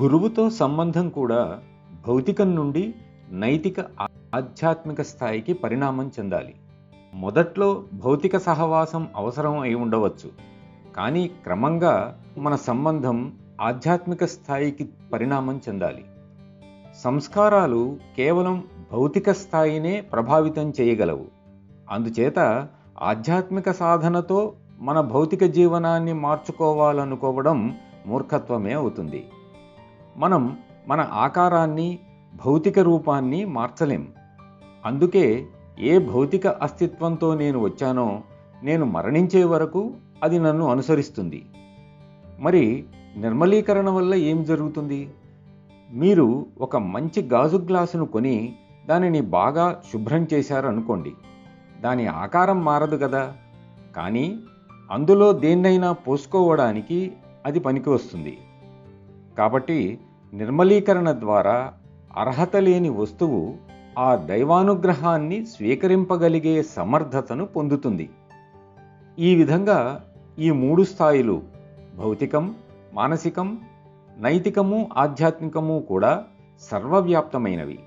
గురువుతో సంబంధం కూడా భౌతికం నుండి నైతిక ఆధ్యాత్మిక స్థాయికి పరిణామం చెందాలి. మొదట్లో భౌతిక సహవాసం అవసరం అయి ఉండవచ్చు, కానీ క్రమంగా మన సంబంధం ఆధ్యాత్మిక స్థాయికి పరిణామం చెందాలి. సంస్కారాలు కేవలం భౌతిక స్థాయినే ప్రభావితం చేయగలవు. అందుచేత ఆధ్యాత్మిక సాధనతో మన భౌతిక జీవనాన్ని మార్చుకోవాలనుకోవడం మూర్ఖత్వమే అవుతుంది. మనం మన ఆకారాన్ని, భౌతిక రూపాన్ని మార్చలేం. అందుకే ఏ భౌతిక అస్తిత్వంతో నేను వచ్చానో నేను మరణించే వరకు అది నన్ను అనుసరిస్తుంది. మరి నిర్మలీకరణ వల్ల ఏం జరుగుతుంది? మీరు ఒక మంచి గాజు గ్లాసును కొని దానిని బాగా శుభ్రం చేశారనుకోండి, దాని ఆకారం మారదు కదా, కానీ అందులో దేన్నైనా పోసుకోవడానికి అది పనికి వస్తుంది. కాబట్టి నిర్మలీకరణ ద్వారా అర్హత లేని వస్తువు ఆ దైవానుగ్రహాన్ని స్వీకరింపగలిగే సమర్థతను పొందుతుంది. ఈ విధంగా ఈ 3 స్థాయిలు, భౌతికం, మానసికం, నైతికము, ఆధ్యాత్మికము కూడా సర్వవ్యాప్తమైనవి.